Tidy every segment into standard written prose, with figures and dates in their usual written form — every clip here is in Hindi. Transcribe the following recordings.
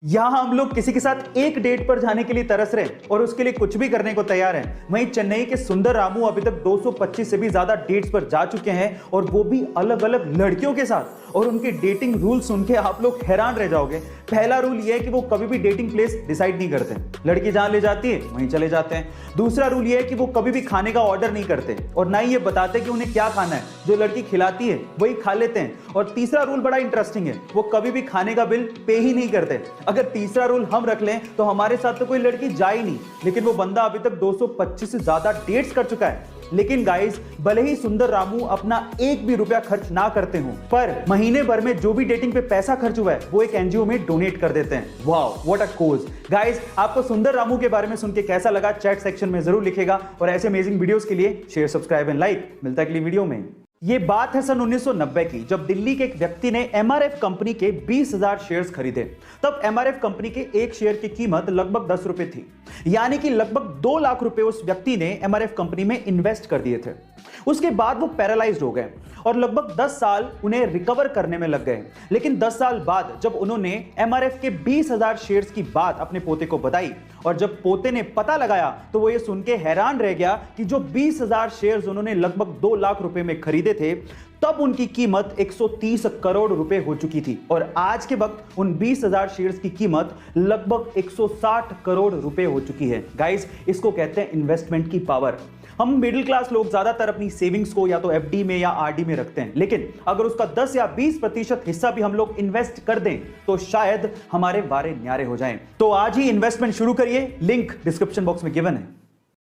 यहाँ हम लोग किसी के साथ एक डेट पर जाने के लिए तरस रहे हैं और उसके लिए कुछ भी करने को तैयार हैं। वहीं चेन्नई के सुंदर रामू अभी तक 225 से भी ज्यादा डेट्स पर जा चुके हैं और वो भी अलग अलग लड़कियों के साथ। और उनके डेटिंग रूल सुन के आप लोग हैरान रह जाओगे। पहला रूल ये है कि वो कभी भी डेटिंग प्लेस डिसाइड नहीं करते, लड़की जहां ले जाती है वहीं चले जाते हैं। दूसरा रूल ये है कि वो कभी भी खाने का ऑर्डर नहीं करते और ना ही ये बताते कि उन्हें क्या खाना है, जो लड़की खिलाती है वही खा लेते हैं। और तीसरा रूल बड़ा इंटरेस्टिंग है, वो कभी भी खाने का बिल पे ही नहीं करते। अगर तीसरा रूल हम रख लें तो हमारे साथ तो कोई लड़की जा ही नहीं। लेकिन वो बंदा अभी तक 225 से ज्यादा डेट्स कर चुका है। लेकिन गाइस, भले ही सुंदर रामू अपना एक भी रुपया खर्च ना करते हो, पर महीने भर में जो भी डेटिंग पे पैसा खर्च हुआ है वो एक एनजीओ में डोनेट कर देते हैं। Wow, what a cause. Guys, आपको सुंदर रामू के बारे में सुन के कैसा लगा चैट सेक्शन में जरूर लिखेगा। और ऐसे अमेजिंग वीडियोस के लिए शेयर, सब्सक्राइब एंड लाइक। मिलता है अगली वीडियो में। ये बात है सन 1990 की, जब दिल्ली के एक व्यक्ति ने एमआरएफ कंपनी के 20,000 शेयर्स खरीदे। तब एमआरएफ कंपनी के एक शेयर की कीमत लगभग 10 रुपए थी, यानी कि लगभग 2 लाख रुपए उस व्यक्ति ने एमआरएफ कंपनी में इन्वेस्ट कर दिए थे। उसके बाद वो पैरालाइज्ड हो गए और लगभग 10 साल उन्हें रिकवर करने में लग गए। लेकिन 10 साल बाद जब उन्होंने एमआरएफ के 20,000 शेयर्स की बात अपने पोते को बताई और जब पोते ने पता लगाया तो वो ये सुन के हैरान रह गया कि जो 20,000 शेयर्स उन्होंने लगभग 2 लाख रुपए में खरीदे थे, तब उनकी कीमत 130 करोड़ रुपए हो चुकी थी। और आज के वक्त उन 20,000 शेयर्स की कीमत लगभग 160 करोड़ रुपए हो चुकी है। गाइस, इसको कहते हैं इन्वेस्टमेंट की पावर। हम मिडिल क्लास लोग ज्यादातर अपनी सेविंग्स को या तो एफडी में या आरडी में रखते हैं, लेकिन अगर उसका 10 या 20% हिस्सा भी हम लोग इन्वेस्ट कर दें तो शायद हमारे वारे न्यारे हो जाएं। तो आज ही इन्वेस्टमेंट शुरू करिए, लिंक डिस्क्रिप्शन बॉक्स में गिवन है।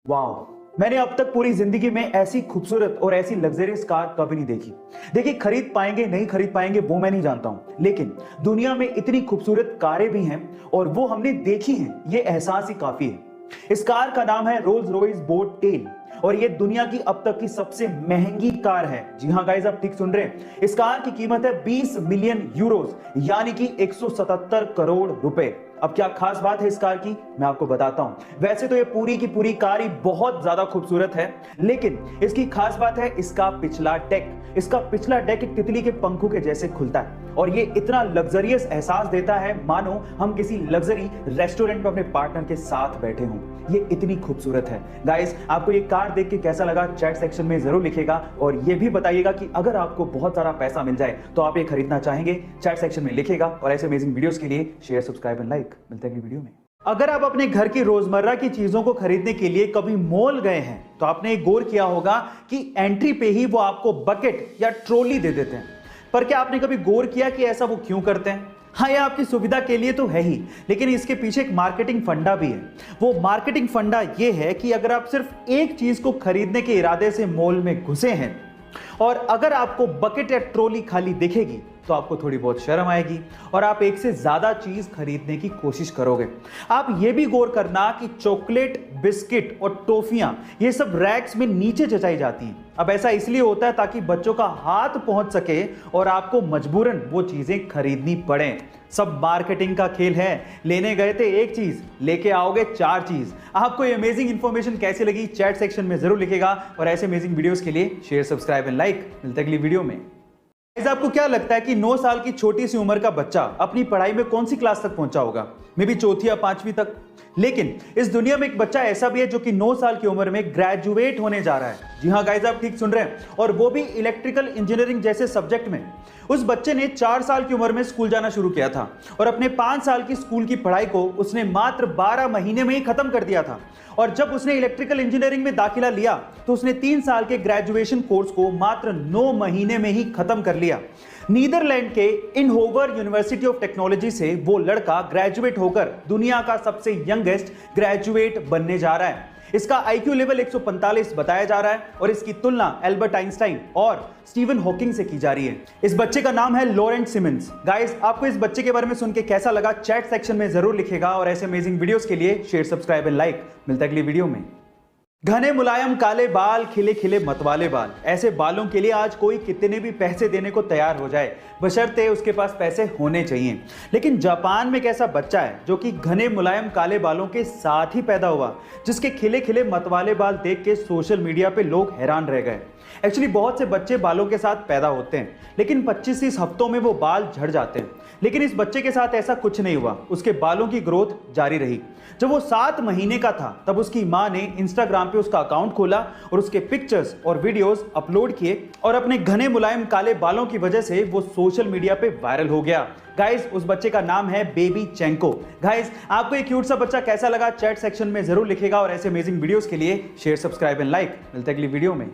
वाओ, मैंने अब तक पूरी जिंदगी में ऐसी खूबसूरत और ऐसी लग्जरियस कार कभी नहीं देखी। देखिए, खरीद पाएंगे नहीं खरीद पाएंगे वो मैं नहीं जानता हूं, लेकिन दुनिया में इतनी खूबसूरत कारें भी हैं और वो हमने देखी हैं, ये एहसास ही काफी है। इस कार का नाम है रोल्स रॉयस बोट टेल और ये दुनिया की अब तक की सबसे महंगी कार है। जी हां गाइस, आप ठीक सुन रहे हैं। इस कार की कीमत है 20 मिलियन यूरोस, यानी कि 177 करोड़ रुपए। अब क्या खास बात है इस कार की, मैं आपको बताता हूं। वैसे तो ये पूरी की पूरी कार ही बहुत ज्यादा खूबसूरत है, लेकिन इसकी खास बात है इसका पिछला डेक। इसका पिछला डेक एक तितली के पंखों के जैसे खुलता है और ये इतना लग्जरियस एहसास देता है मानो हम किसी लग्जरी रेस्टोरेंट में अपने पार्टनर के साथ बैठे हों। ये इतनी खूबसूरत है। गाइस, आपको ये कार देख के कैसा लगा चैट सेक्शन में जरूर लिखेगा और ये भी बताइएगा कि अगर आपको बहुत सारा पैसा मिल जाए तो आप ये खरीदना चाहेंगे। चैट सेक्शन में लिखेगा और ऐसे अमेजिंग वीडियोस के लिए शेयर, सब्सक्राइब एंड लाइक। मिलते हैं अगली वीडियो में। अगर आप अपने घर की रोजमर्रा की चीजों को खरीदने के लिए कभी मॉल गए हैं तो आपने एक गौर किया होगा कि एंट्री पे ही वो आपको बकेट या ट्रॉली दे देते हैं। पर क्या आपने कभी गौर किया कि ऐसा वो क्यों करते हैं? हाँ, ये आपकी सुविधा के लिए तो है ही, लेकिन इसके पीछे एक मार्केटिंग फंडा भी है। वो मार्केटिंग फंडा ये है कि अगर आप सिर्फ एक चीज को खरीदने के इरादे से मॉल में घुसे हैं और अगर आपको बकेट या ट्रॉली खाली दिखेगी तो आपको थोड़ी बहुत शर्म आएगी और आप एक से ज्यादा चीज खरीदने की कोशिश करोगे। आप ये भी गौर करना कि चॉकलेट, बिस्किट और टॉफियां ये सब रैक्स में नीचे जचाई जाती हैं। अब ऐसा इसलिए होता है ताकि बच्चों का हाथ पहुंच सके और आपको मजबूरन वो चीजें खरीदनी पड़े। सब मार्केटिंग का खेल है। लेने गए थे एक चीज, लेके आओगे 4 चीज। आपको ये अमेजिंग इंफॉर्मेशन कैसी लगी चैट सेक्शन में जरूर लिखेगा और ऐसे अमेजिंग वीडियोस के लिए शेयर, सब्सक्राइब एंड लाइक। मिलते हैं अगली वीडियो में। आपको क्या लगता है कि 9 साल की छोटी सी उम्र का बच्चा अपनी पढ़ाई में कौन सी क्लास तक पहुंचा होगा? मे बी चौथी या 5वीं तक। लेकिन इस दुनिया में एक बच्चा ऐसा भी है जो कि 9 साल की उम्र में ग्रेजुएट होने जा रहा है। जी हां गाइस, आप ठीक सुन रहे हैं, और वो भी इलेक्ट्रिकल इंजीनियरिंग जैसे सब्जेक्ट में। उस बच्चे ने 4 साल की उम्र में स्कूल जाना शुरू किया था और अपने 5 साल की स्कूल की पढ़ाई को उसने मात्र 12 महीने में ही खत्म कर दिया था। और जब उसने इलेक्ट्रिकल इंजीनियरिंग में दाखिला लिया तो उसने 3 साल के ग्रेजुएशन कोर्स को मात्र 9 महीने में ही खत्म कर लिया। नीदरलैंड के इनहोवर यूनिवर्सिटी ऑफ टेक्नोलॉजी से वो लड़का ग्रेजुएट होकर दुनिया का सबसे यंगेस्ट ग्रेजुएट बनने जा रहा है। इसका आईक्यू लेवल 145 बताया जा रहा है और इसकी तुलना एल्बर्ट आइंस्टाइन और स्टीवन हॉकिंग से की जा रही है। इस बच्चे का नाम है लॉरेंट सिमंस। गाइस, आपको इस बच्चे के बारे में सुन के कैसा लगा चैट सेक्शन में जरूर लिखेगा और ऐसे अमेजिंग वीडियोस के लिए शेयर, सब्सक्राइब एंड लाइक। मिलता है अगली वीडियो में। घने मुलायम काले बाल, खिले खिले मतवाले बाल, ऐसे बालों के लिए आज कोई कितने भी पैसे देने को तैयार हो जाए, बशर्ते उसके पास पैसे होने चाहिए। लेकिन जापान में एक ऐसा बच्चा है जो कि घने मुलायम काले बालों के साथ ही पैदा हुआ, जिसके खिले खिले मतवाले बाल देख के सोशल मीडिया पे लोग हैरान रह गए। एक्चुअली बहुत से बच्चे बालों के साथ पैदा होते हैं, लेकिन 25-30 हफ्तों में वो बाल झड़ जाते हैं। लेकिन इस बच्चे के साथ ऐसा कुछ नहीं हुआ, उसके बालों की ग्रोथ जारी रही। जब वो 7 महीने का था तब उसकी मां ने इंस्टाग्राम पे उसका अकाउंट खोला और उसके पिक्चर्स और वीडियोस अपलोड किए और अपने घने मुलायम काले बालों की वजह से वो सोशल मीडिया पे वायरल हो गया। गाइस, उस बच्चे का नाम है बेबी चेंको। गाइस, आपको ये क्यूट सा बच्चा कैसा लगा चैट सेक्शन में जरूर लिखेगा और ऐसे अमेजिंग वीडियोस के लिए शेयर, सब्सक्राइब एंड लाइक। मिलते हैं अगली वीडियो में।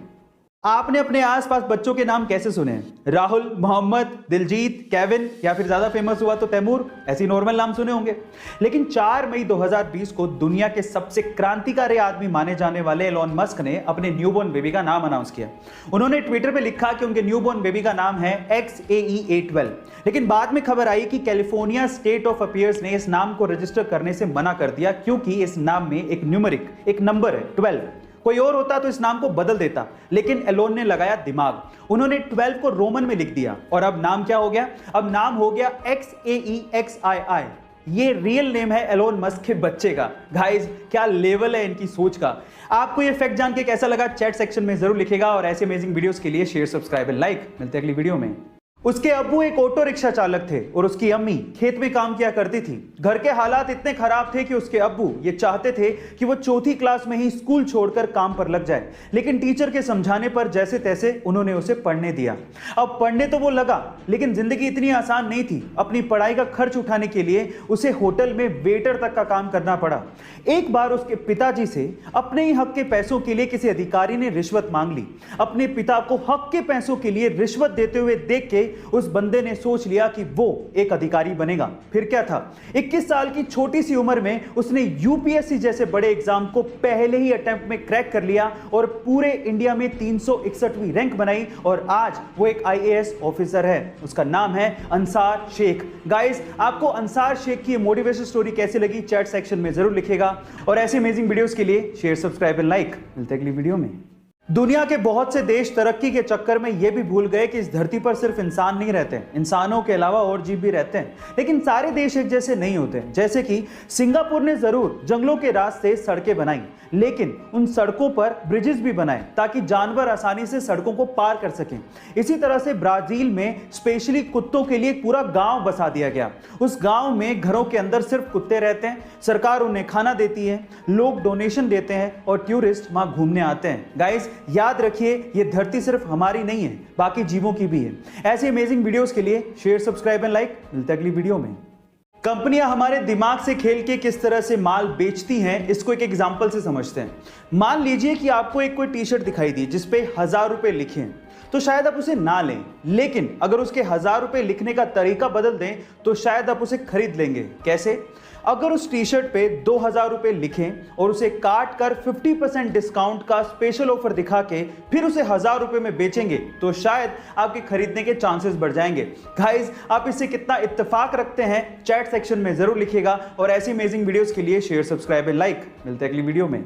आपने अपने आसपास बच्चों के नाम कैसे सुने हैं? राहुल, मोहम्मद, दिलजीत, केविन या फिर ज्यादा फेमस हुआ तो तैमूर, ऐसी नॉर्मल नाम सुने होंगे। लेकिन 4 मई 2020 को दुनिया के सबसे क्रांतिकारी आदमी माने जाने वाले एलोन मस्क ने अपने न्यूबॉर्न बेबी का नाम अनाउंस किया। उन्होंने ट्विटर पे लिखा कि उनके न्यूबॉर्न बेबी का नाम है XAE-A12। लेकिन बाद में खबर आई कि कैलिफोर्निया स्टेट ऑफ अफेयर्स ने इस नाम को रजिस्टर करने से मना कर दिया क्योंकि इस नाम में एक न्यूमेरिक, एक नंबर है 12। कोई और होता तो इस नाम को बदल देता, लेकिन एलोन ने लगाया दिमाग। उन्होंने 12 को रोमन में लिख दिया और अब नाम क्या हो गया? अब नाम हो गया XAEXII। ये रियल नेम है एलोन मस्क के बच्चे का। गाइस, क्या लेवल है इनकी सोच का। आपको ये फैक्ट जान के कैसा लगा चैट सेक्शन में जरूर लिखेगा और ऐसे अमेजिंग वीडियोस के लिए शेयर, सब्सक्राइब एंड लाइक। मिलते हैं अगली वीडियो में। उसके अब्बू एक ऑटो रिक्शा चालक थे और उसकी अम्मी खेत में काम किया करती थी। घर के हालात इतने खराब थे कि उसके अब्बू ये चाहते थे कि वो 4थी क्लास में ही स्कूल छोड़कर काम पर लग जाए, लेकिन टीचर के समझाने पर जैसे तैसे उन्होंने उसे पढ़ने दिया। अब पढ़ने तो वो लगा, लेकिन जिंदगी इतनी आसान नहीं थी। अपनी पढ़ाई का खर्च उठाने के लिए उसे होटल में वेटर तक का काम करना पड़ा। एक बार उसके पिताजी से अपने ही हक के पैसों के लिए किसी अधिकारी ने रिश्वत मांग ली। अपने पिता को हक के पैसों के लिए रिश्वत देते हुए देख के उस बंदे ने सोच लिया कि वो एक अधिकारी बनेगा। फिर क्या था, 21 साल की छोटी सी उम्र में उसने यूपीएससी जैसे बड़े एग्जाम को पहले ही अटेम्प्ट में क्रैक कर लिया और पूरे इंडिया में 361वीं रैंक बनाई और आज वो एक आईएएस ऑफिसर है। उसका नाम है अंसार शेख। गाइस, आपको अंसार शेख की मोटिवेशन स्टोरी कैसी लगी चैट सेक्शन में जरूर लिखेगा और ऐसे अमेजिंग वीडियोस के लिए शेयर, सब्सक्राइब एंड लाइक। मिलते हैं अगली वीडियो में। दुनिया के बहुत से देश तरक्की के चक्कर में यह भी भूल गए कि इस धरती पर सिर्फ इंसान नहीं रहते, इंसानों के अलावा और जीव भी रहते हैं। लेकिन सारे देश एक जैसे नहीं होते। जैसे कि सिंगापुर ने जरूर जंगलों के रास्ते सड़कें बनाई, लेकिन उन सड़कों पर ब्रिजेस भी बनाए ताकि जानवर आसानी से सड़कों को पार कर सकें। इसी तरह से ब्राजील में स्पेशली कुत्तों के लिए एक पूरा गांव बसा दिया गया। उस गांव में घरों के अंदर सिर्फ कुत्ते रहते हैं, सरकार उन्हें खाना देती है, लोग डोनेशन देते हैं और टूरिस्ट वहां घूमने आते हैं। गाइस, याद रखिए, ये धरती सिर्फ हमारी नहीं है, बाकी जीवों की भी है। ऐसे अमेजिंग वीडियोस के लिए शेयर, सब्सक्राइब एंड लाइक। मिलते हैं अगली वीडियो में। कंपनियां हमारे दिमाग से खेल के किस तरह से माल बेचती हैं, इसको एक एग्जांपल से समझते हैं। मान लीजिए कि आपको एक कोई टी शर्ट दिखाई दी जिस पे 1000 रुपए लिखे हैं, तो शायद आप उसे ना लें, लेकिन अगर उसके 1000 रुपए लिखने का तरीका बदल दें तो शायद आप उसे खरीद लेंगे। कैसे? अगर उस टी शर्ट पे 2000 रुपए लिखें और उसे काट कर 50% डिस्काउंट का स्पेशल ऑफर दिखा के फिर उसे 1000 रुपए में बेचेंगे तो शायद आपके खरीदने के चांसेस बढ़ जाएंगे। गाइस, आप इससे कितना इत्तेफाक रखते हैं चैट सेक्शन में जरूर लिखिएगा और ऐसी अमेजिंग वीडियोस के लिए शेयर, सब्सक्राइब एंड लाइक। मिलते हैं अगली वीडियो में।